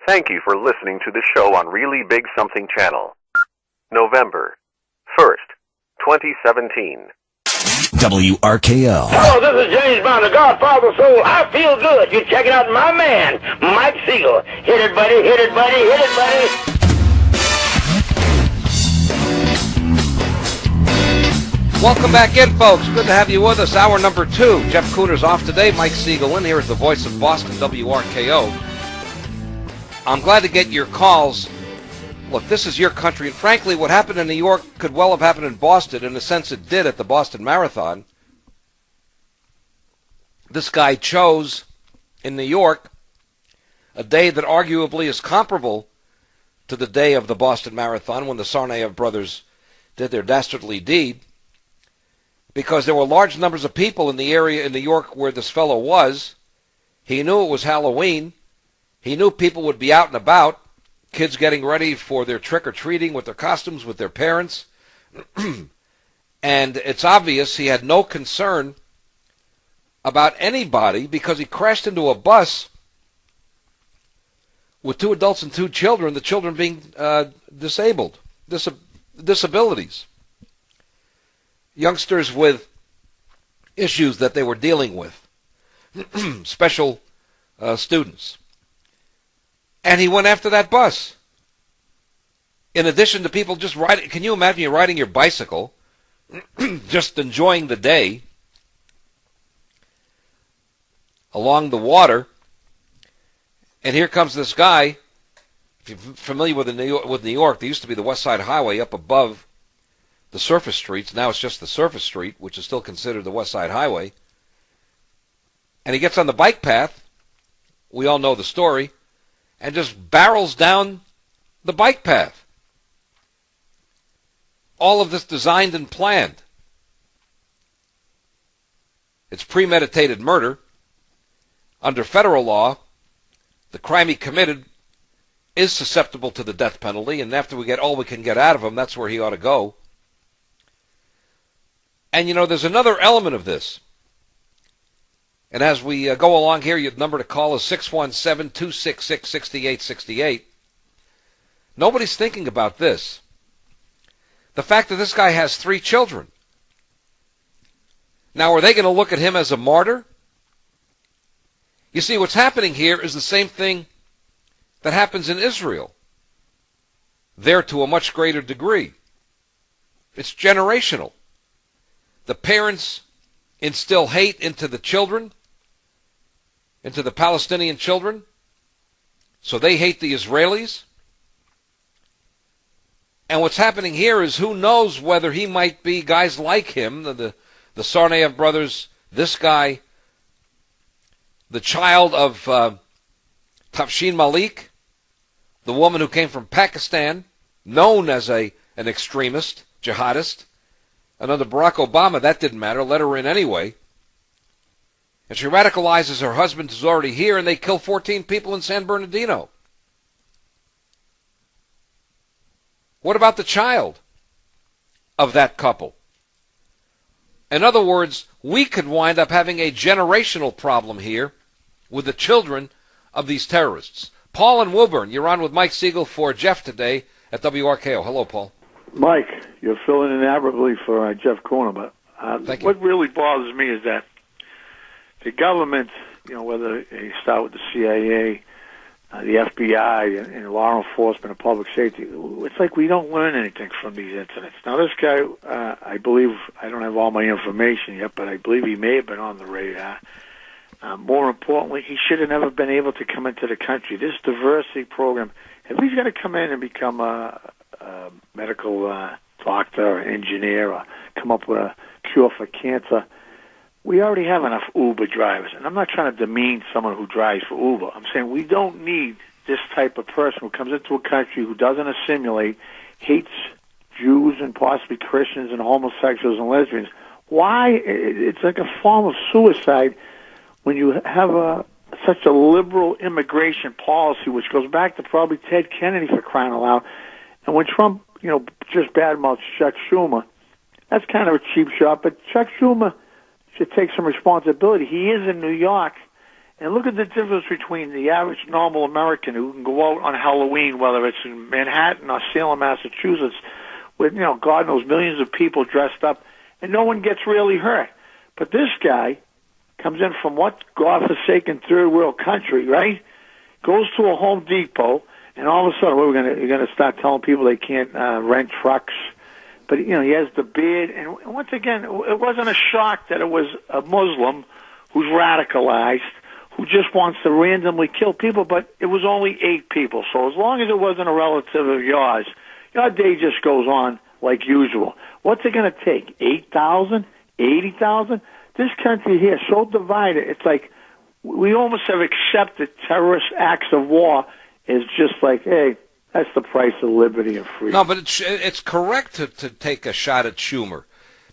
Thank you for listening to the show on Really Big Something Channel. November 1st, 2017. WRKL. Hello, this is James Brown, the Godfather of Soul. I feel good. You're checking out my man, Mike Siegel. Hit it, buddy, hit it, buddy, hit it, buddy. Welcome back in, folks. Good to have you with us. Hour number 2. Jeff Kuhner's off today. Mike Siegel in. Here is the voice of Boston, WRKO. I'm glad to get your calls. Look, this is your country, and frankly, what happened in New York could well have happened in Boston. In a sense, it did at the Boston Marathon. This guy chose, in New York, a day that arguably is comparable to the day of the Boston Marathon when the Tsarnaev brothers did their dastardly deed, because there were large numbers of people in the area in New York where this fellow was. He knew it was Halloween. He knew people would be out and about, kids getting ready for their trick-or-treating with their costumes, with their parents. And it's obvious he had no concern about anybody because he crashed into a bus with 2 adults and 2 children, the children being disabled, disabilities. Youngsters with issues that they were dealing with, special students. And he went after that bus. In addition to people just riding, can you imagine you riding your bicycle, just enjoying the day along the water, and here comes this guy. If you're familiar with New York, there used to be the West Side Highway up above the surface streets. Now it's just the surface street, which is still considered the West Side Highway. And he gets on the bike path. We all know the story. And just barrels down the bike path. All of this designed and planned. It's premeditated murder. Under federal law, the crime he committed is susceptible to the death penalty, and after we get all we can get out of him, that's where he ought to go. And, you know, there's another element of this. And as we go along here, your number to call is 617-266-6868. Nobody's thinking about this. The fact that this guy has 3 children. Now, are they going to look at him as a martyr? You see, what's happening here is the same thing that happens in Israel. There to a much greater degree. It's generational. The parents instill hate into the children, into the Palestinian children, so they hate the Israelis. And what's happening here is who knows whether he might be guys like him, the Tsarnaev brothers, this guy, the child of Tafshin Malik, the woman who came from Pakistan, known as an extremist, jihadist. And under Barack Obama, that didn't matter. Let her in anyway. And she radicalizes her husband who's already here, and they kill 14 people in San Bernardino. What about the child of that couple? In other words, we could wind up having a generational problem here with the children of these terrorists. Paul in Woburn, you're on with Mike Siegel for Jeff today at WRKO. Hello, Paul. Mike, you're filling in admirably for Jeff Kuhner, but what really bothers me is that the government, you know, whether they start with the CIA, the FBI, and law enforcement and public safety, it's like we don't learn anything from these incidents. Now, this guy, I believe, I don't have all my information yet, but I believe he may have been on the radar. More importantly, he should have never been able to come into the country. This diversity program, if he's going to come in and become a medical doctor or engineer or come up with a cure for cancer, we already have enough Uber drivers. And I'm not trying to demean someone who drives for Uber. I'm saying we don't need this type of person who comes into a country who doesn't assimilate, hates Jews and possibly Christians and homosexuals and lesbians. Why? It's like a form of suicide when you have such a liberal immigration policy, which goes back to probably Ted Kennedy, for crying out loud. And when Trump, you know, just badmouths Chuck Schumer, that's kind of a cheap shot. But Chuck Schumer should take some responsibility. He is in New York, And look at the difference between the average normal American who can go out on Halloween, whether it's in Manhattan or Salem, Massachusetts, with, God knows, millions of people dressed up, and no one gets really hurt. But this guy comes in from what godforsaken third world country, right? Goes to a Home Depot, and all of a sudden, you're gonna start telling people they can't rent trucks. But he has the beard, and once again, it wasn't a shock that it was a Muslim who's radicalized, who just wants to randomly kill people. But it was only 8 people, so as long as it wasn't a relative of yours, your day just goes on like usual. What's it going to take? 8,000, 80,000? This country here so divided. It's like we almost have accepted terrorist acts of war as just like, hey, that's the price of liberty and freedom. No, but it's correct to take a shot at Schumer,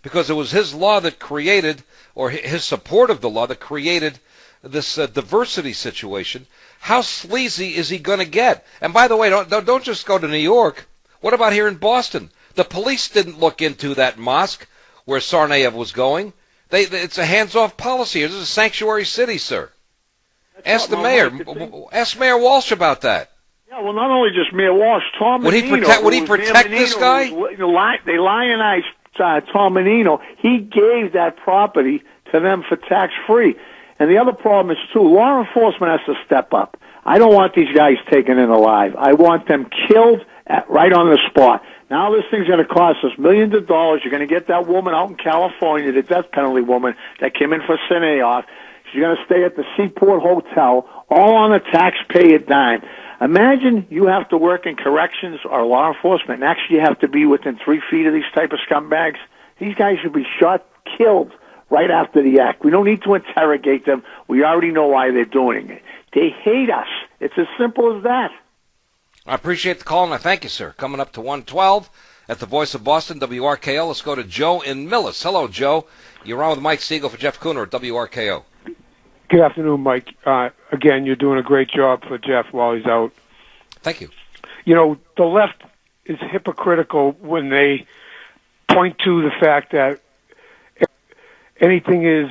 because it was his law that created, or his support of the law that created this diversity situation. How sleazy is he going to get? And by the way, don't just go to New York. What about here in Boston? The police didn't look into that mosque where Tsarnaev was going. It's a hands-off policy. This is a sanctuary city, sir. Ask the mayor. Ask Mayor Walsh about that. Yeah, well, not only just Mayor Walsh, Tom Would he protect this guy? They lionized Tom Menino. He gave that property to them for tax-free. And the other problem is, too, law enforcement has to step up. I don't want these guys taken in alive. I want them killed right on the spot. Now this thing's going to cost us millions of dollars. You're going to get that woman out in California, the death penalty woman that came in for Sineoff. She's going to stay at the Seaport Hotel, all on a taxpayer dime. Imagine you have to work in corrections or law enforcement, and actually you have to be within 3 feet of these type of scumbags. These guys should be shot, killed right after the act. We don't need to interrogate them. We already know why they're doing it. They hate us. It's as simple as that. I appreciate the call, and I thank you, sir. Coming up to 112 at the Voice of Boston, WRKO. Let's go to Joe in Millis. Hello, Joe. You're on with Mike Siegel for Jeff Kuhner at WRKO. Good afternoon, Mike. Again, you're doing a great job for Jeff while he's out. Thank you. The left is hypocritical when they point to the fact that anything is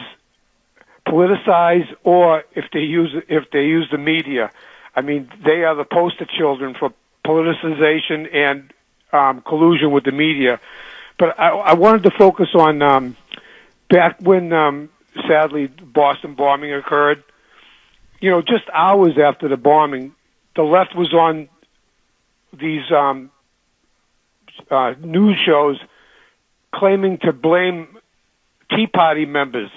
politicized, or if they use the media. I mean, they are the poster children for politicization and collusion with the media. But I wanted to focus on back when, sadly, the Boston bombing occurred. Just hours after the bombing, the left was on these news shows claiming to blame Tea Party members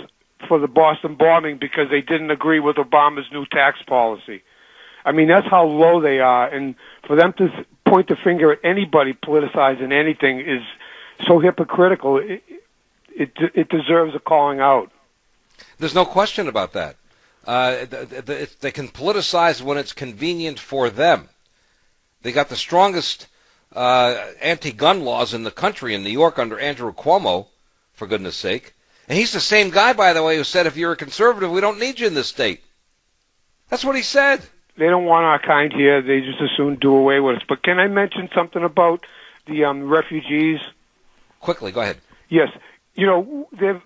for the Boston bombing because they didn't agree with Obama's new tax policy. I mean, that's how low they are, and for them to point the finger at anybody politicizing anything is so hypocritical. It deserves a calling out. There's no question about that. They can politicize when it's convenient for them. They got the strongest anti-gun laws in the country in New York under Andrew Cuomo, for goodness sake. And he's the same guy, by the way, who said, if you're a conservative, we don't need you in this state. That's what he said. They don't want our kind here. They just as soon do away with us. But can I mention something about the refugees? Quickly, go ahead. Yes. They're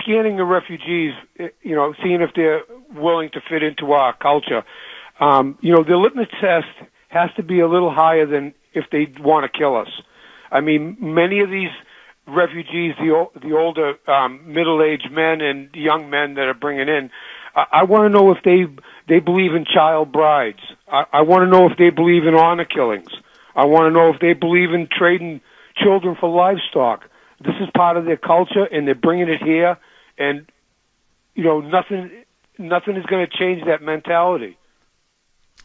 scanning the refugees, seeing if they're willing to fit into our culture. The litmus test has to be a little higher than if they want to kill us. I mean, many of these refugees, the older middle-aged men and young men that are bringing in, I want to know if they believe in child brides. I want to know if they believe in honor killings. I want to know if they believe in trading children for livestock. This is part of their culture, and they're bringing it here, and nothing is going to change that mentality.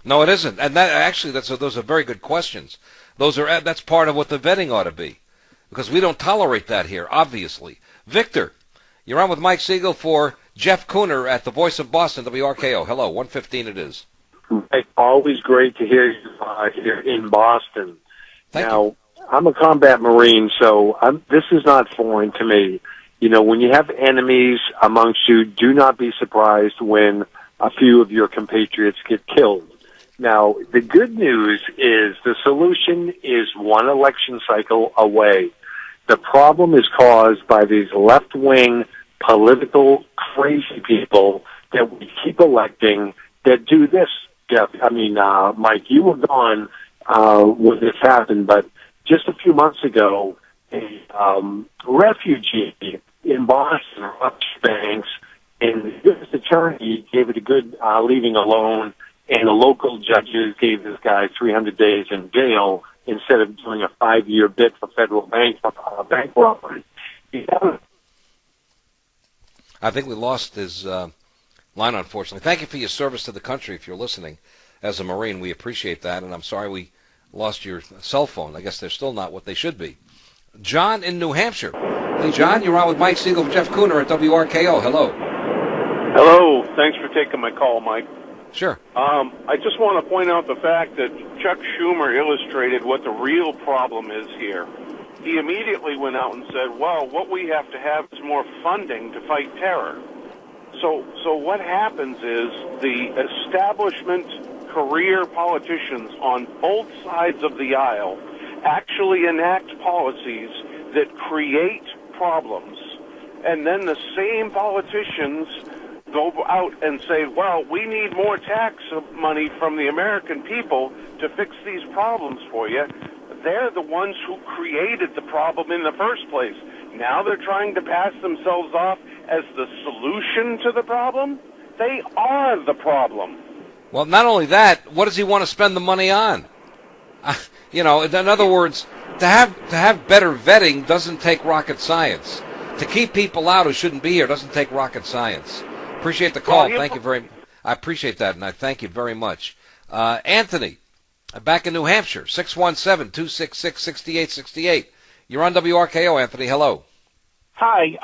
No, it isn't, and those are very good questions. That's part of what the vetting ought to be, because we don't tolerate that here, obviously. Victor, you're on with Mike Siegel for Jeff Kuhner at the Voice of Boston, WRKO. Hello, 1:15 it is. It's always great to hear you here in Boston. Thank you. I'm a combat Marine, so this is not foreign to me. When you have enemies amongst you, do not be surprised when a few of your compatriots get killed. Now, the good news is the solution is one election cycle away. The problem is caused by these left-wing political crazy people that we keep electing that do this, Jeff. I mean, Mike, you were gone when this happened, but just a few months ago, a refugee in Boston robbed banks, and the U.S. attorney gave it a good leaving alone, and the local judges gave this guy 300 days in jail instead of doing a 5-year bid for federal bank robbery. I think we lost his line, unfortunately. Thank you for your service to the country. If you're listening as a Marine, we appreciate that, and I'm sorry we lost your cell phone. I guess they're still not what they should be. John in New Hampshire. Hey, John, you're on with Mike Siegel for Jeff Kuhner at WRKO. Hello. Hello. Thanks for taking my call, Mike. Sure. I just want to point out the fact that Chuck Schumer illustrated what the real problem is here. He immediately went out and said, well, what we have to have is more funding to fight terror. So what happens is the establishment career politicians on both sides of the aisle actually enact policies that create problems. And then the same politicians go out and say, well, we need more tax money from the American people to fix these problems for you. They're the ones who created the problem in the first place. Now they're trying to pass themselves off as the solution to the problem. They are the problem. Well, not only that, what does he want to spend the money on? In other words, to have better vetting doesn't take rocket science. To keep people out who shouldn't be here doesn't take rocket science. Appreciate the call. Thank you very much. I appreciate that, and I thank you very much. Anthony, back in New Hampshire, 617-266-6868. You're on WRKO, Anthony. Hello. Hi.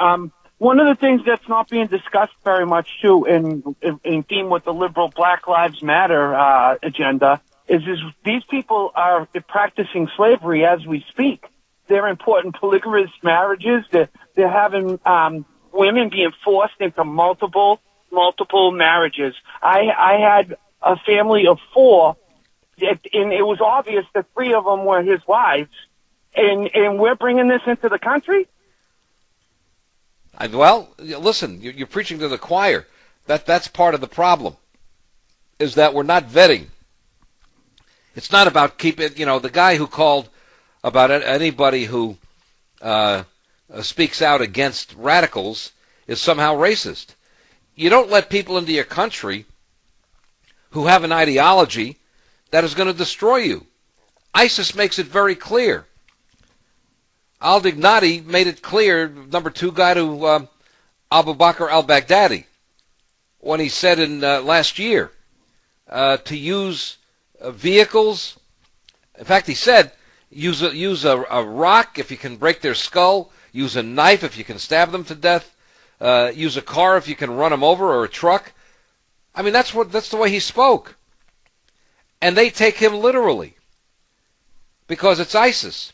One of the things that's not being discussed very much, too, in theme with the liberal Black Lives Matter agenda, is these people are practicing slavery as we speak. They're importing polygamous marriages. They're having women being forced into multiple marriages. I had a family of 4, and it was obvious that 3 of them were his wives, and we're bringing this into the country? Well, listen, you're preaching to the choir. That's part of the problem, is that we're not vetting. It's not about the guy who called about anybody who speaks out against radicals is somehow racist. You don't let people into your country who have an ideology that is going to destroy you. ISIS makes it very clear. Al-Dighnati made it clear, number 2 guy to Abu Bakr al-Baghdadi, when he said in last year to use vehicles. In fact, he said, use a rock if you can break their skull, use a knife if you can stab them to death, use a car if you can run them over, or a truck. I mean, that's the way he spoke. And they take him literally because it's ISIS.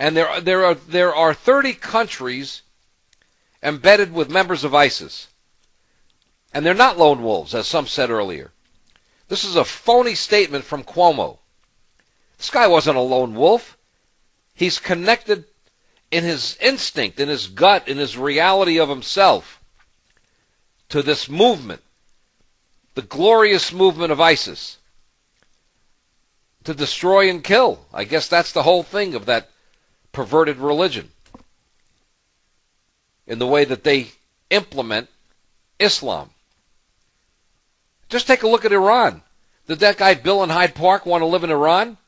And there are 30 countries embedded with members of ISIS. And they're not lone wolves, as some said earlier. This is a phony statement from Cuomo. This guy wasn't a lone wolf. He's connected in his instinct, in his gut, in his reality of himself to this movement, the glorious movement of ISIS, to destroy and kill. I guess that's the whole thing of that perverted religion, in the way that they implement Islam. Just take a look at Iran. Did that guy Bill in Hyde Park want to live in Iran?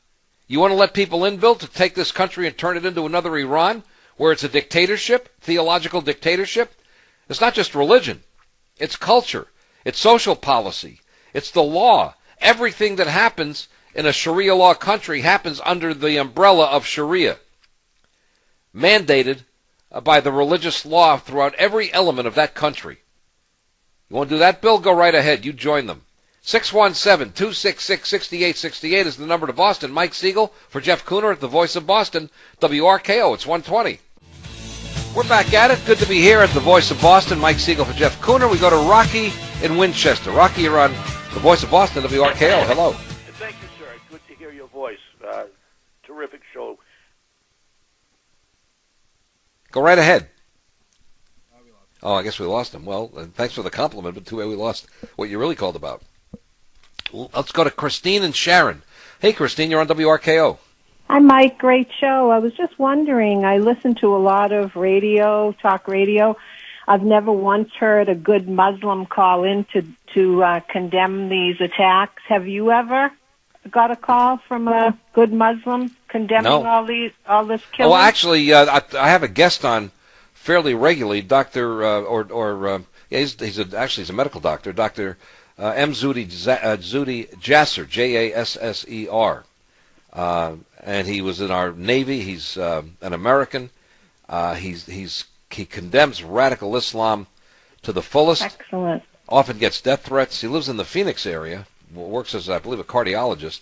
You want to let people in, Bill, to take this country and turn it into another Iran, where it's a dictatorship, theological dictatorship? It's not just religion. It's culture. It's social policy. It's the law. Everything that happens in a Sharia law country happens under the umbrella of Sharia, mandated by the religious law throughout every element of that country. You want to do that, Bill? Go right ahead. You join them. 617-266-6868 is the number to Boston. Mike Siegel for Jeff Kuhner at the Voice of Boston, WRKO. It's 120. We're back at it. Good to be here at the Voice of Boston. Mike Siegel for Jeff Kuhner. We go to Rocky in Winchester. Rocky, you're on the Voice of Boston, WRKO. Hello. Thank you, sir. Good to hear your voice. Terrific show. Go right ahead. Oh, I guess we lost him. Well, thanks for the compliment, but too bad we lost what you really called about. Let's go to Christine and Sharon. Hey, Christine, you're on WRKO. Hi, Mike. Great show. I was just wondering, I listen to a lot of radio, talk radio. I've never once heard a good Muslim call in to condemn these attacks. Have you ever got a call from a good Muslim condemning all this killing? Well, actually, I have a guest on fairly regularly, Dr. He's a medical doctor, Dr. M. Zudi Jasser, Jasser. And he was in our Navy. He's an American. He condemns radical Islam to the fullest. Excellent. Often gets death threats. He lives in the Phoenix area. Works as, I believe, a cardiologist,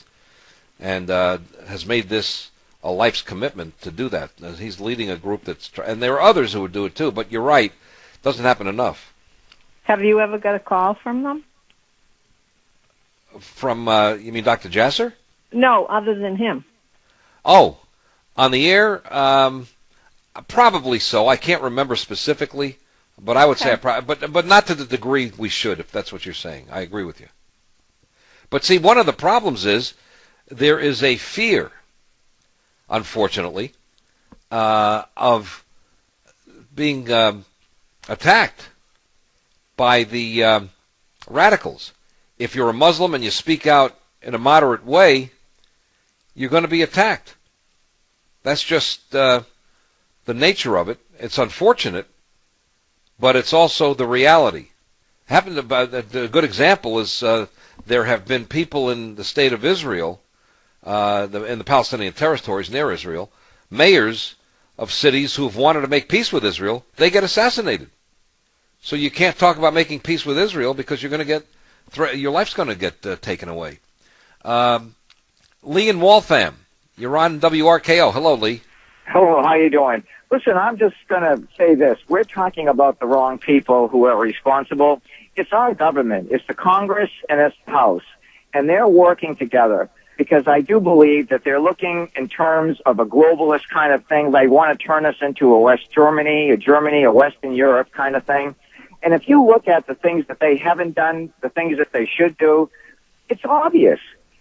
and has made this a life's commitment to do that. He's leading a group and there are others who would do it too. But you're right, it doesn't happen enough. Have you ever got a call from them? From you mean Dr. Jasser? No, other than him. Oh, on the air, probably so. I can't remember specifically, but I would say but not to the degree we should, if that's what you're saying. I agree with you. But see, one of the problems is there is a fear, unfortunately, of being attacked by the radicals. If you're a Muslim and you speak out in a moderate way, you're going to be attacked. That's just the nature of it. It's unfortunate, but it's also the reality. A good example is there have been people in the state of Israel, in the Palestinian territories near Israel, mayors of cities who have wanted to make peace with Israel, they get assassinated. So you can't talk about making peace with Israel because you're going to get your life's going to get taken away. Lee in Waltham, you're on WRKO. Hello, Lee. Hello, how you doing? Listen, I'm just going to say this. We're talking about the wrong people who are responsible. It's our government. It's the Congress and it's the House. And they're working together because I do believe that they're looking in terms of a globalist kind of thing. They want to turn us into a West Germany, a Western Europe kind of thing. And if you look at the things that they haven't done, the things that they should do, it's obvious.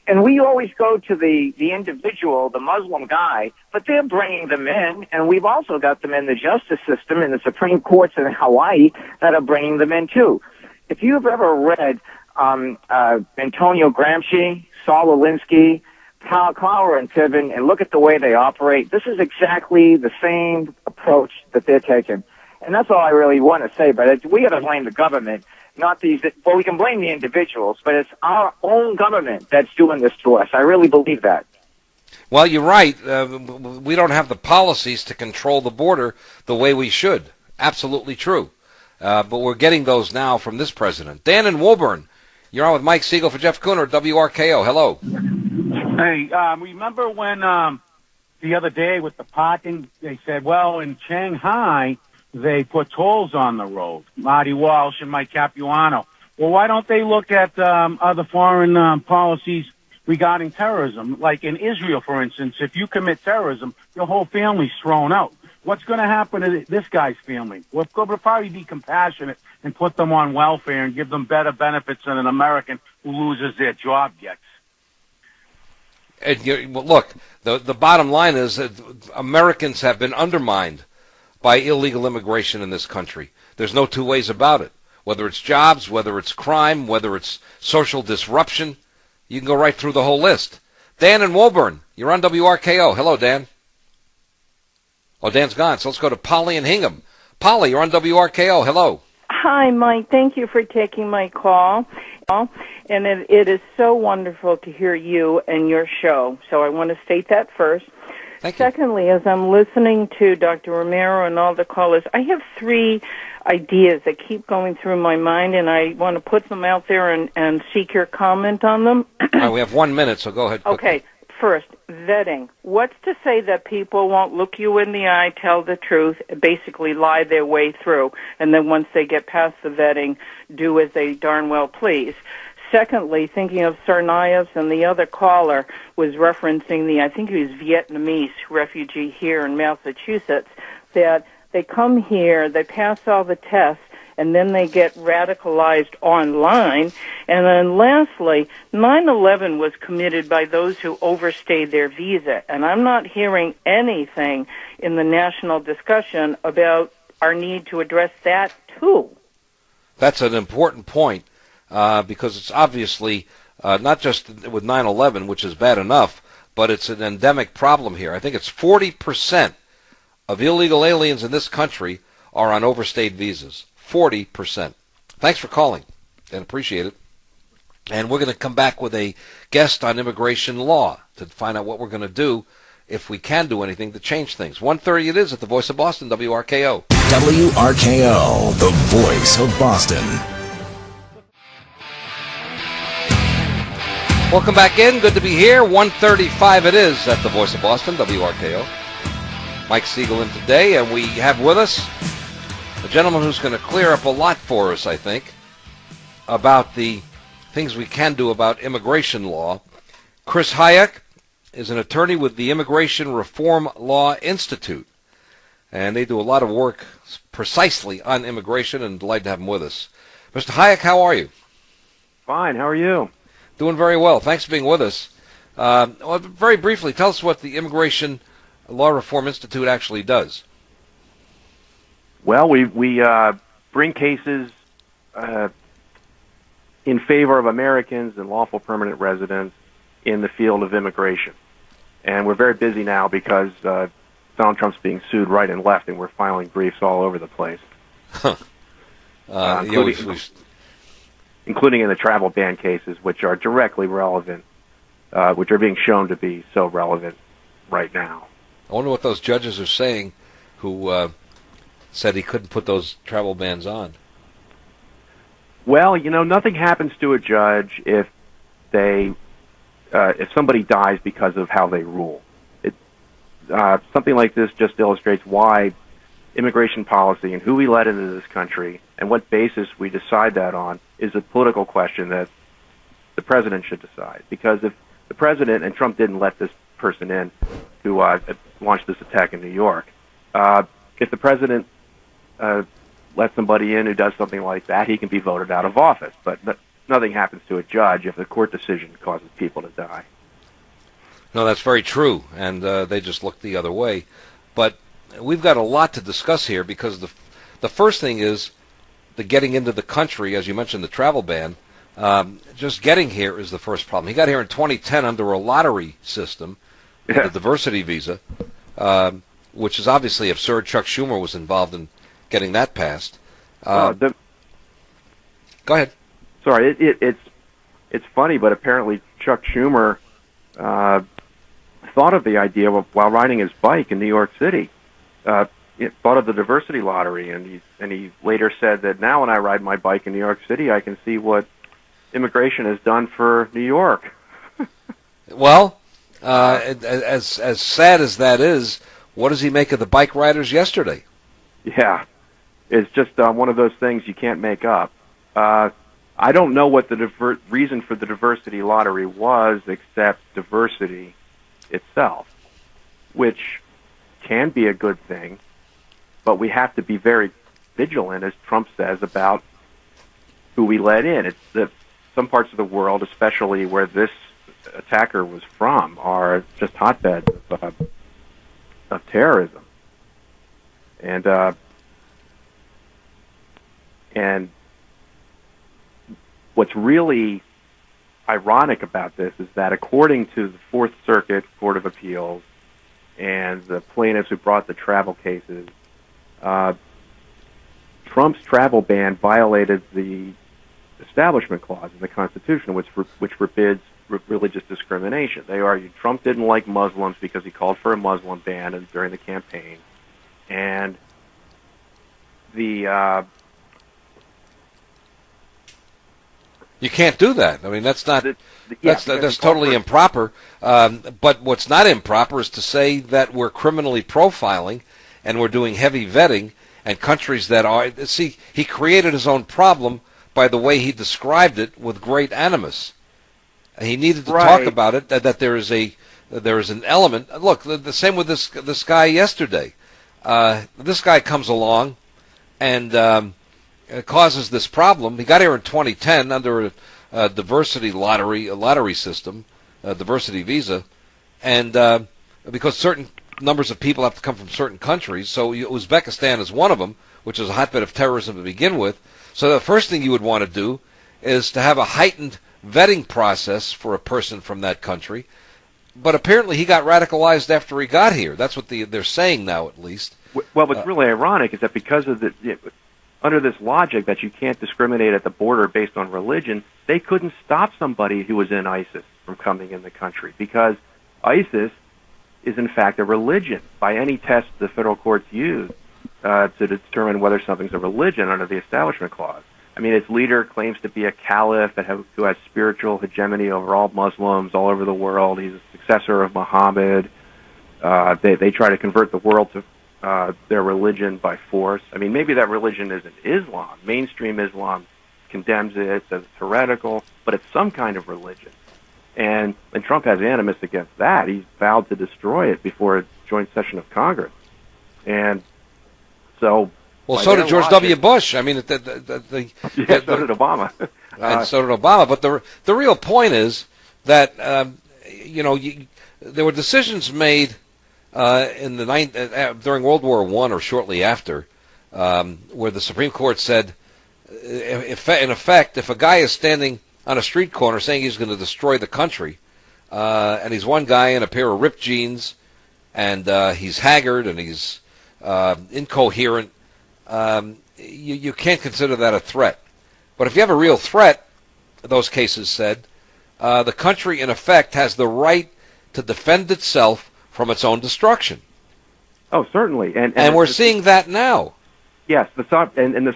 And we always go to the individual, the Muslim guy, but they're bringing them in, and we've also got them in the justice system, in the Supreme Courts in Hawaii that are bringing them in too. If you've ever read Antonio Gramsci, Saul Alinsky, Clower and Piven, and look at the way they operate, this is exactly the same approach that they're taking. And that's all I really want to say, but we got to blame the government. Not these, well, we can blame the individuals, but it's our own government that's doing this to us. I really believe that. Well, you're right. We don't have the policies to control the border the way we should. Absolutely true. But we're getting those now from this president. Dan in Woburn, you're on with Mike Siegel for Jeff Kuhner at WRKO. Hello. Hey, remember when the other day with the parking, they said, well, in Shanghai, they put tolls on the road, Marty Walsh and Mike Capuano. Well, why don't they look at other foreign policies regarding terrorism? Like in Israel, for instance, if you commit terrorism, your whole family's thrown out. What's going to happen to this guy's family? We'll probably be compassionate and put them on welfare and give them better benefits than an American who loses their job gets. And look, the bottom line is that Americans have been undermined by illegal immigration in this country. There's no two ways about it. Whether it's jobs, whether it's crime, whether it's social disruption, you can go right through the whole list. Dan in Woburn, you're on WRKO. Hello, Dan. Oh, Dan's gone, so let's go to Polly and Hingham. Polly, you're on WRKO. Hello. Hi, Mike. Thank you for taking my call. And it is so wonderful to hear you and your show. So I want to state that first. Secondly, as I'm listening to Dr. Romero and all the callers, I have three ideas that keep going through my mind, and I want to put them out there and seek your comment on them. All right, we have 1 minute, so go ahead quickly. Okay. First, vetting. What's to say that people won't look you in the eye, tell the truth, basically lie their way through, and then once they get past the vetting, do as they darn well please? Secondly, thinking of Tsarnaev's, and the other caller was referencing I think he was Vietnamese refugee here in Massachusetts, that they come here, they pass all the tests, and then they get radicalized online. And then lastly, 9/11 was committed by those who overstayed their visa, and I'm not hearing anything in the national discussion about our need to address that too. That's an important point, because it's obviously not just with 9/11, which is bad enough, but it's an endemic problem here. I think it's 40% of illegal aliens in this country are on overstayed visas. 40%. Thanks for calling, and appreciate it. And we're going to come back with a guest on immigration law to find out what we're going to do, if we can do anything to change things. 1:30 it is at the Voice of Boston, WRKO. WRKO, the Voice of Boston. Welcome back in. Good to be here. 1:35 it is at the Voice of Boston, WRKO. Mike Siegel in today, and we have with us a gentleman who's going to clear up a lot for us, I think, about the things we can do about immigration law. Chris Hayek is an attorney with the Immigration Reform Law Institute, and they do a lot of work precisely on immigration, and delighted to have him with us. Mr. Hayek, how are you? Fine. How are you? Doing very well. Thanks for being with us. Well, very briefly, tell us what the Immigration Law Reform Institute actually does. Well, we bring cases in favor of Americans and lawful permanent residents in the field of immigration. And we're very busy now because Donald Trump's being sued right and left, and we're filing briefs all over the place. Including in the travel ban cases, which are directly relevant, which are being shown to be so relevant right now. I wonder what those judges are saying who said he couldn't put those travel bans on. Well, nothing happens to a judge if somebody dies because of how they rule. Something like this just illustrates why immigration policy and who we let into this country and what basis we decide that on is a political question that the president should decide. Because if the president, and Trump didn't let this person in who launched this attack in New York, if the president lets somebody in who does something like that, he can be voted out of office. But nothing happens to a judge if the court decision causes people to die. No, that's very true, and they just look the other way. But we've got a lot to discuss here, because the first thing is the getting into the country, as you mentioned, the travel ban. Just getting here is the first problem. He got here in 2010 under a lottery system, the diversity visa, which is obviously absurd. Chuck Schumer was involved in getting that passed. Go ahead. Sorry, it's funny, but apparently Chuck Schumer thought of the idea while riding his bike in New York City. Thought of the diversity lottery, and he later said that now when I ride my bike in New York City, I can see what immigration has done for New York. Well, as sad as that is, what does he make of the bike riders yesterday? Yeah, it's just one of those things you can't make up. I don't know what the reason for the diversity lottery was, except diversity itself, which can be a good thing, but we have to be very vigilant, as Trump says, about who we let in. It's that some parts of the world, especially where this attacker was from, are just hotbeds of terrorism. And what's really ironic about this is that according to the Fourth Circuit Court of Appeals and the plaintiffs who brought the travel cases, Trump's travel ban violated the Establishment Clause in the Constitution, which forbids religious discrimination. They argued Trump didn't like Muslims because he called for a Muslim ban during the campaign, and you can't do that. I mean, that's not. That's totally improper. But what's not improper is to say that we're criminally profiling and we're doing heavy vetting, and countries that are. See, he created his own problem by the way he described it with great animus. He needed to talk about it. That there is an element. Look, the same with this guy yesterday. This guy comes along and causes this problem. He got here in 2010 under a diversity lottery system, a diversity visa, and because certain numbers of people have to come from certain countries, so Uzbekistan is one of them, which is a hotbed of terrorism to begin with. So the first thing you would want to do is to have a heightened vetting process for a person from that country. But apparently he got radicalized after he got here. That's what they're saying now, at least. Well, what's really ironic is that because of under this logic that you can't discriminate at the border based on religion, they couldn't stop somebody who was in ISIS from coming in the country, because ISIS is in fact a religion by any test the federal courts use to determine whether something's a religion under the Establishment Clause. I mean, its leader claims to be a caliph who has spiritual hegemony over all Muslims all over the world. He's a successor of Muhammad. They try to convert the world to their religion by force. I mean, maybe that religion isn't Islam. Mainstream Islam condemns it, says it's heretical, but it's some kind of religion. And Trump has animus against that. He's vowed to destroy it before a joint session of Congress. And so... Well, so did George W. Bush. I mean, so did Obama. And so did Obama. But the real point is that, there were decisions made during World War I or shortly after, where the Supreme Court said, in effect, if a guy is standing on a street corner saying he's going to destroy the country, and he's one guy in a pair of ripped jeans, and he's haggard and he's incoherent, you can't consider that a threat. But if you have a real threat, those cases said, the country, in effect, has the right to defend itself from its own destruction. Oh, certainly. And we're seeing that now. Yes, the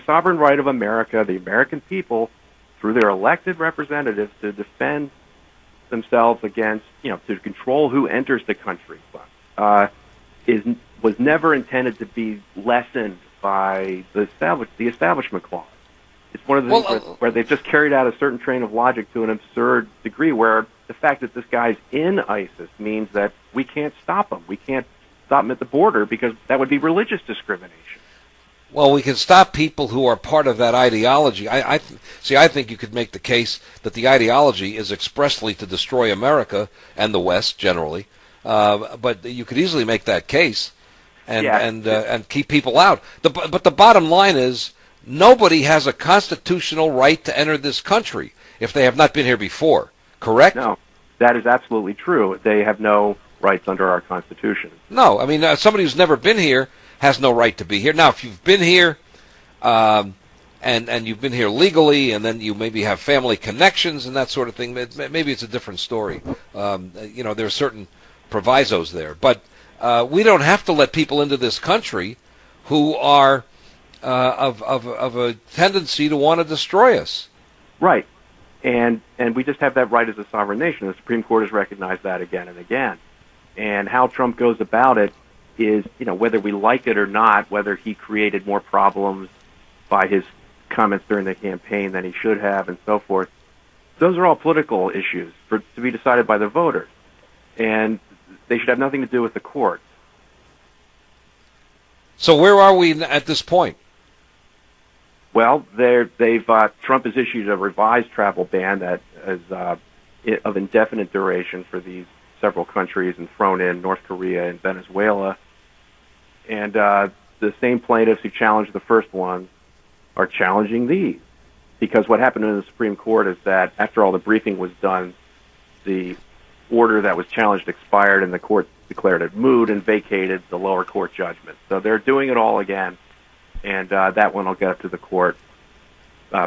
sovereign right of America, the American people, through their elected representatives, to defend themselves against, to control who enters the country, was never intended to be lessened by the Establishment Clause. It's one of the things where they've just carried out a certain train of logic to an absurd degree, where the fact that this guy's in ISIS means that we can't stop him. We can't stop him at the border because that would be religious discrimination. Well, we can stop people who are part of that ideology. I think you could make the case that the ideology is expressly to destroy America and the West generally, but you could easily make that case and keep people out. But the bottom line is, nobody has a constitutional right to enter this country if they have not been here before. Correct? No, that is absolutely true. They have no rights under our Constitution. No, I mean, somebody who's never been here has no right to be here. Now, if you've been here, and you've been here legally, and then you maybe have family connections and that sort of thing, maybe it's a different story. There are certain provisos there. But we don't have to let people into this country who are of a tendency to want to destroy us. Right. And we just have that right as a sovereign nation. The Supreme Court has recognized that again and again. And how Trump goes about it is, whether we like it or not, whether he created more problems by his comments during the campaign than he should have and so forth, those are all political issues to be decided by the voters. And they should have nothing to do with the courts. So where are we at this point? Well, Trump has issued a revised travel ban that is of indefinite duration for these several countries, and thrown in North Korea and Venezuela. And the same plaintiffs who challenged the first one are challenging these. Because what happened in the Supreme Court is that after all the briefing was done, the order that was challenged expired, and the court declared it moot and vacated the lower court judgment. So they're doing it all again. And that one will get up to the court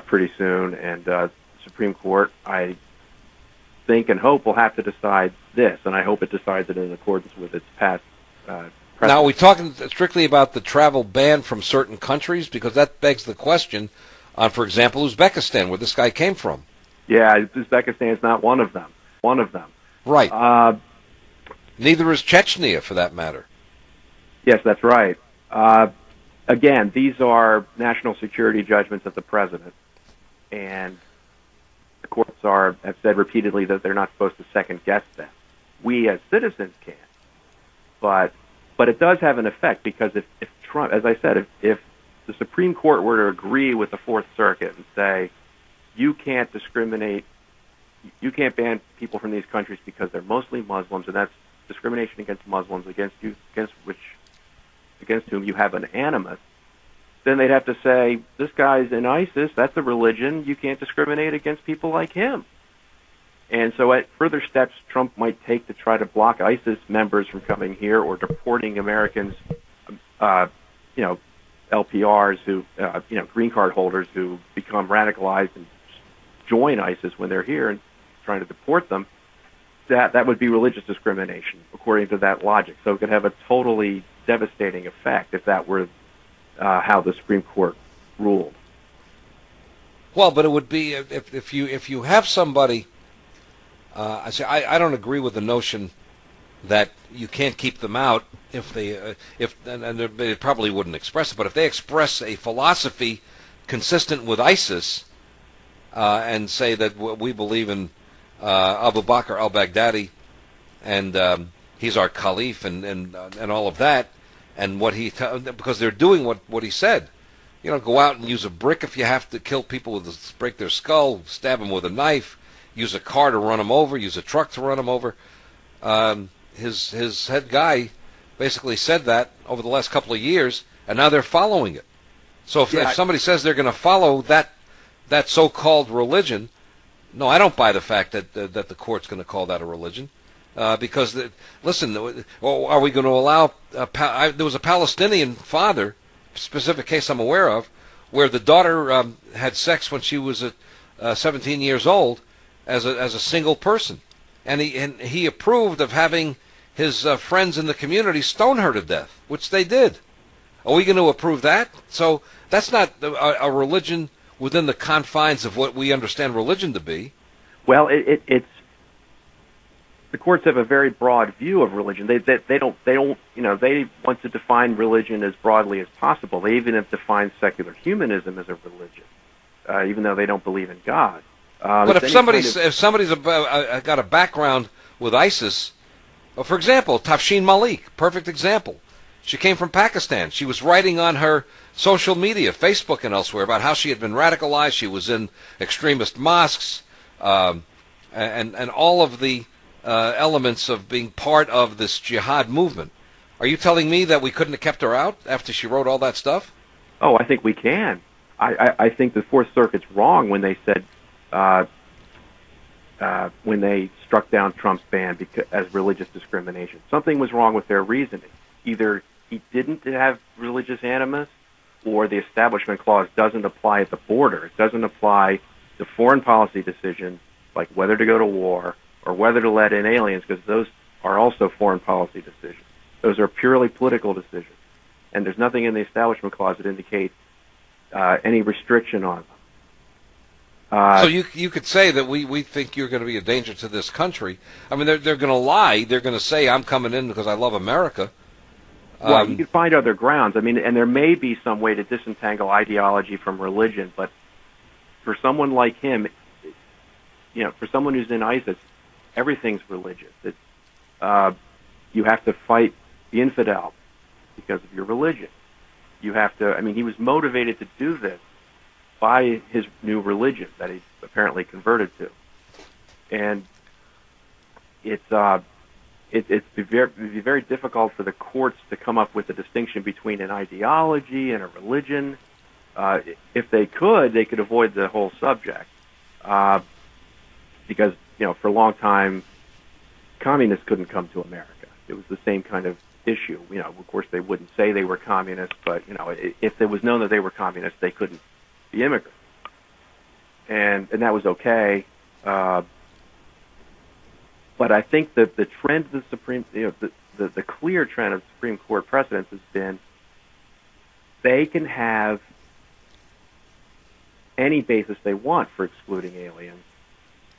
pretty soon. And the Supreme Court, I think and hope, will have to decide this. And I hope it decides it in accordance with its past precedent. Now, are we talking strictly about the travel ban from certain countries? Because that begs the question on, for example, Uzbekistan, where this guy came from. Yeah, Uzbekistan is not one of them. Right. Neither is Chechnya, for that matter. Yes, that's right. Again, these are national security judgments of the president, and the courts have said repeatedly that they're not supposed to second-guess them. We as citizens can, but it does have an effect, because if Trump, as I said, if the Supreme Court were to agree with the Fourth Circuit and say, you can't discriminate, you can't ban people from these countries because they're mostly Muslims, and that's discrimination against Muslims, against whom you have an animus, then they'd have to say, this guy's in ISIS, that's a religion, you can't discriminate against people like him. And so at further steps Trump might take to try to block ISIS members from coming here or deporting Americans, LPRs who, green card holders who become radicalized and join ISIS when they're here and trying to deport them, that would be religious discrimination according to that logic. So it could have a totally devastating effect if that were how the Supreme Court ruled. Well, but it would be if you have somebody. I don't agree with the notion that you can't keep them out if they and they probably wouldn't express it, but if they express a philosophy consistent with ISIS and say that we believe in Abu Bakr al-Baghdadi and he's our caliph and all of that, and what because they're doing what he said. Go out and use a brick if you have to kill people break their skull, stab them with a knife, use a car to run them over, use a truck to run them over. His head guy basically said that over the last couple of years, and now they're following it. So if somebody says they're going to follow that so-called religion, no, I don't buy the fact that the court's going to call that a religion. Because, listen, are we going to allow... there was a Palestinian father, specific case I'm aware of, where the daughter had sex when she was 17 years old as a single person. And he approved of having his friends in the community stone her to death, which they did. Are we going to approve that? So that's not a religion within the confines of what we understand religion to be. Well, it's the courts have a very broad view of religion. They don't they want to define religion as broadly as possible. They even have defined secular humanism as a religion, even though they don't believe in God. But if somebody's got a background with ISIS, for example, Tafshin Malik, perfect example. She came from Pakistan. She was writing on her social media, Facebook and elsewhere, about how she had been radicalized. She was in extremist mosques, and all of the elements of being part of this jihad movement. Are you telling me that we couldn't have kept her out after she wrote all that stuff? Oh, I think we can. I think the Fourth Circuit's wrong when they said when they struck down Trump's ban as religious discrimination. Something was wrong with their reasoning. Either he didn't have religious animus, or the Establishment Clause doesn't apply at the border. It doesn't apply to foreign policy decisions like whether to go to war or whether to let in aliens, because those are also foreign policy decisions. Those are purely political decisions. And there's nothing in the Establishment Clause that indicates any restriction on them. So you could say that we think you're going to be a danger to this country. I mean, they're going to lie. They're going to say, I'm coming in because I love America. Well, you can find other grounds. I mean, and there may be some way to disentangle ideology from religion, but for someone like him, for someone who's in ISIS, everything's religious. You have to fight the infidel because of your religion. You have to, he was motivated to do this by his new religion that he apparently converted to. And it'd be very difficult for the courts to come up with a distinction between an ideology and a religion. If they could avoid the whole subject. Because, for a long time, communists couldn't come to America. It was the same kind of issue. Of course, they wouldn't say they were communists, but, if it was known that they were communists, they couldn't be immigrants. And that was okay. But I think that the trend of the Supreme, the clear trend of Supreme Court precedents has been they can have any basis they want for excluding aliens,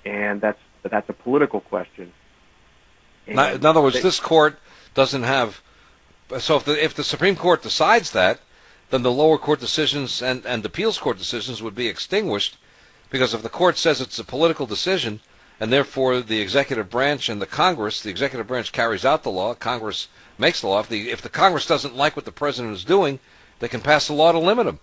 and that's a political question. In other words, this court doesn't have. So if the Supreme Court decides that, then the lower court decisions and appeals court decisions would be extinguished, because if the court says it's a political decision, and therefore the executive branch and the Congress, the executive branch carries out the law, Congress makes the law. If the Congress doesn't like what the president is doing, they can pass a law to limit them.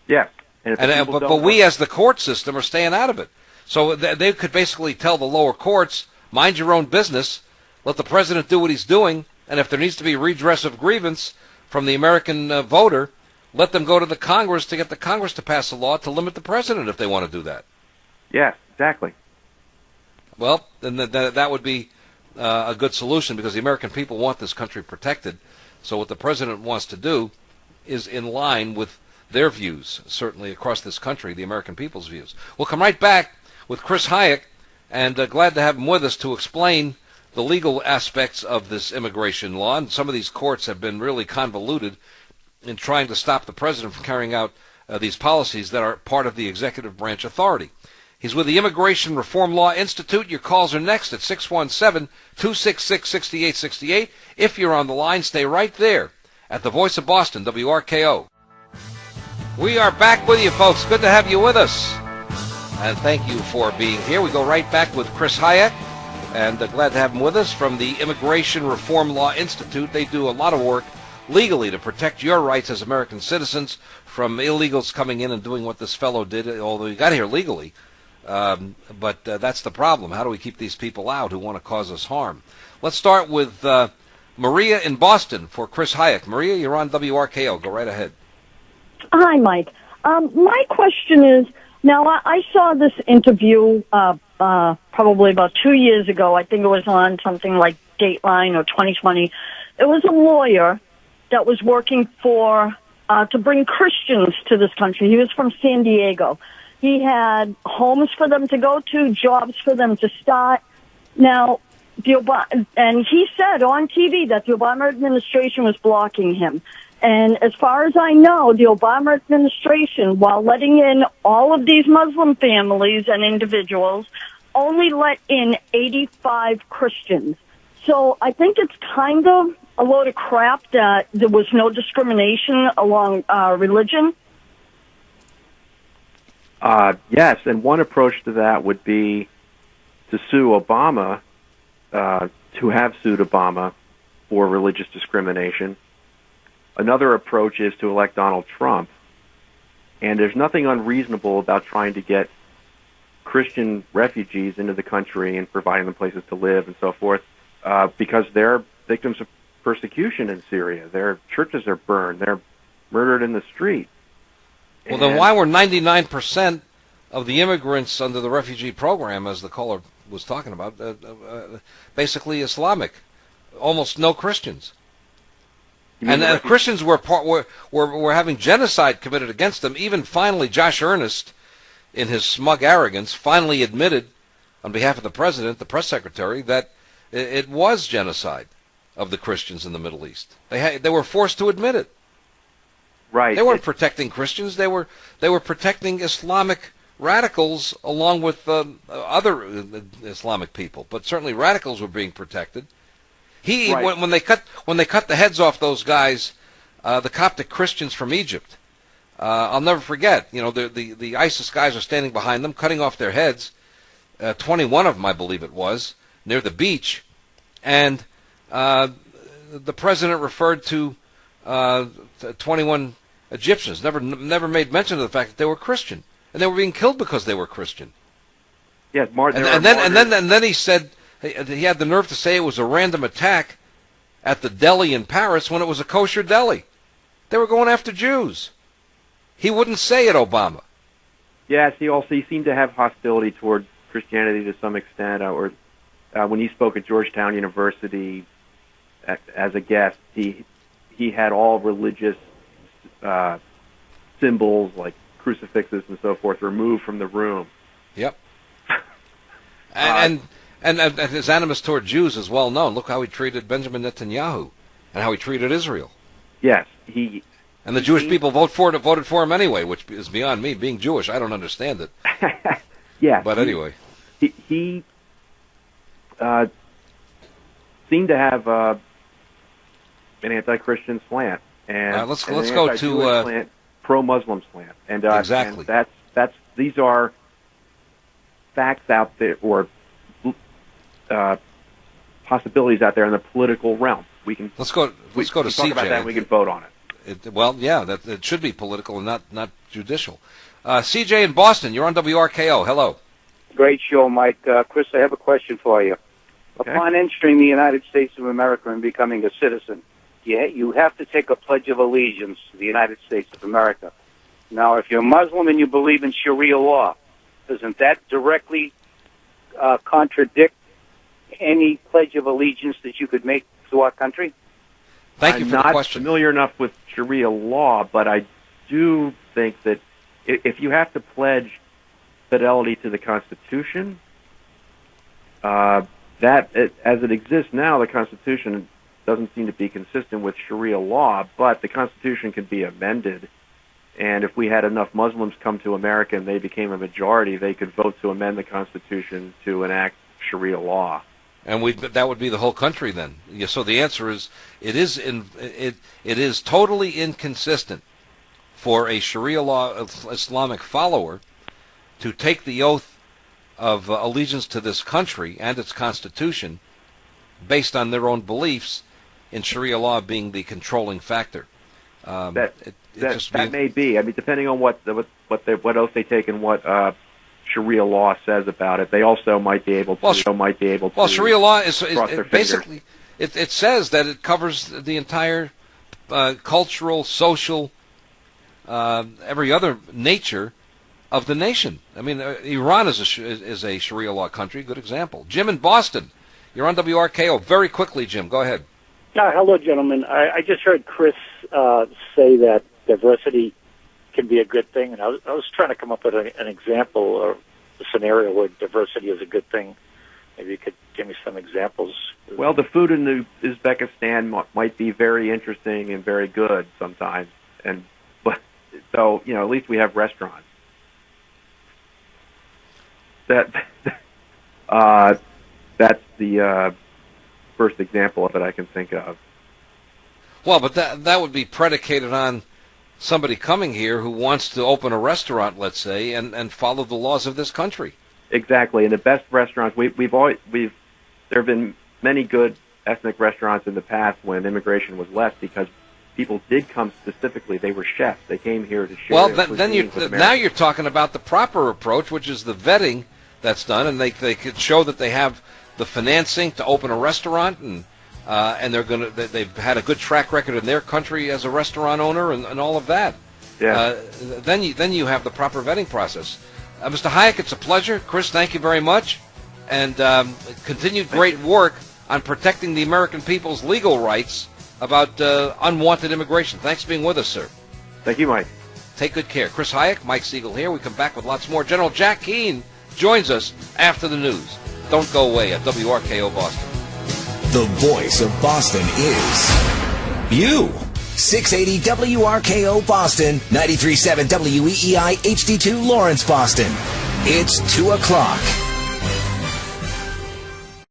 Yeah. But we, as the court system, are staying out of it. So they could basically tell the lower courts, mind your own business, let the president do what he's doing, and if there needs to be redress of grievance from the American voter, let them go to the Congress to get the Congress to pass a law to limit the president if they want to do that. Yeah, exactly. Well, then that would be a good solution, because the American people want this country protected. So what the president wants to do is in line with their views, certainly across this country, the American people's views. We'll come right back with Chris Hayek, and glad to have him with us to explain the legal aspects of this immigration law. And some of these courts have been really convoluted in trying to stop the president from carrying out these policies that are part of the executive branch authority. He's with the Immigration Reform Law Institute. Your calls are next at 617-266-6868. If you're on the line, stay right there at the Voice of Boston, WRKO. We are back with you, folks. Good to have you with us. And thank you for being here. We go right back with Chris Hayek, and glad to have him with us from the Immigration Reform Law Institute. They do a lot of work legally to protect your rights as American citizens from illegals coming in and doing what this fellow did, although he got here legally. But that's the problem. How do we keep these people out who want to cause us harm? Let's start with Maria in Boston for Chris Hayek. Maria, you're on WRKO. Go right ahead. Hi, Mike. My question is, now I saw this interview probably about 2 years ago. I think it was on something like Dateline or 2020. It was a lawyer that was working for to bring Christians to this country. He was from San Diego. He had homes for them to go to, jobs for them to start. Now, and he said on TV that the Obama administration was blocking him. And as far as I know, the Obama administration, while letting in all of these Muslim families and individuals, only let in 85 Christians. So I think it's kind of a load of crap that there was no discrimination along religion. Yes, and one approach to that would be to sue Obama, to have sued Obama for religious discrimination. Another approach is to elect Donald Trump. And there's nothing unreasonable about trying to get Christian refugees into the country and providing them places to live and so forth, because they're victims of persecution in Syria. Their churches are burned. They're murdered in the street. Well, then why were 99% of the immigrants under the refugee program, as the caller was talking about, basically Islamic? Almost no Christians. And Christians were having genocide committed against them. Even finally, Josh Earnest, in his smug arrogance, finally admitted, on behalf of the president, the press secretary, that it was genocide of the Christians in the Middle East. They were forced to admit it. Right. They weren't protecting Christians. They were protecting Islamic radicals along with other Islamic people. But certainly radicals were being protected. Right. When they cut the heads off those guys, the Coptic Christians from Egypt, I'll never forget. You know, the ISIS guys are standing behind them, cutting off their heads. 21 of them, I believe it was, near the beach, and the president referred to 21 Egyptians. Never made mention of the fact that they were Christian, and they were being killed because they were Christian. Yes, and then he said. He had the nerve to say it was a random attack at the deli in Paris when it was a kosher deli. They were going after Jews. He wouldn't say it, Obama. Yes, he seemed to have hostility toward Christianity to some extent. When he spoke at Georgetown University as a guest, he had all religious symbols like crucifixes and so forth removed from the room. Yep. And his animus toward Jews is well known. Look how he treated Benjamin Netanyahu and how he treated Israel. Yes, and the Jewish people voted for him anyway, which is beyond me. Being Jewish, I don't understand it. Yeah, but anyway, he seemed to have an anti-Christian slant, and let's go to slant, pro-Muslim slant, and exactly. And these are facts out there, or possibilities out there in the political realm. Let's go to CJ. Talk about that and we can vote on it. It should be political and not judicial. CJ in Boston, you're on WRKO. Hello. Great show, Mike. Chris, I have a question for you. Okay. Upon entering the United States of America and becoming a citizen, you have to take a pledge of allegiance to the United States of America. Now, if you're Muslim and you believe in Sharia law, doesn't that directly contradict any pledge of allegiance that you could make to our country? Thank you for the question. I'm not familiar enough with Sharia law, but I do think that if you have to pledge fidelity to the Constitution, as it exists now, the Constitution doesn't seem to be consistent with Sharia law, but the Constitution can be amended. And if we had enough Muslims come to America and they became a majority, they could vote to amend the Constitution to enact Sharia law. And that would be the whole country then. So the answer is it is totally inconsistent for a Sharia law Islamic follower to take the oath of allegiance to this country and its Constitution based on their own beliefs, in Sharia law being the controlling factor. That may be. I mean, depending on what oath they take and what Sharia law says about it, they also might be able to. Well, Sharia law is basically it says that it covers the entire cultural, social, every other nature of the nation. I mean, Iran is a Sharia law country. Good example. Jim in Boston, you're on WRKO. Very quickly, Jim, go ahead. Hello, gentlemen. I just heard Chris say that diversity can be a good thing, and I was trying to come up with an example or a scenario where diversity is a good thing. Maybe you could give me some examples. Well, the food in Uzbekistan might be very interesting and very good sometimes, so at least we have restaurants. That's the first example of it I can think of. Well, but that would be predicated on somebody coming here who wants to open a restaurant, let's say, and follow the laws of this country. Exactly, and the best restaurants there have been many good ethnic restaurants in the past when immigration was less because people did come specifically. They were chefs. They came here to share. Well, now you're talking about the proper approach, which is the vetting that's done, and they could show that they have the financing to open a restaurant, and they've had a good track record in their country as a restaurant owner, and all of that. Yeah. Then you have the proper vetting process. Mr. Hayek, it's a pleasure. Chris, thank you very much, and continued great work on protecting the American people's legal rights about unwanted immigration. Thanks for being with us, sir. Thank you, Mike. Take good care. Chris Hayek, Mike Siegel here. We come back with lots more. General Jack Keane joins us after the news. Don't go away at WRKO Boston. The voice of Boston is you. 680 WRKO Boston, 93.7 WEEI HD2 Lawrence, Boston. It's 2 o'clock.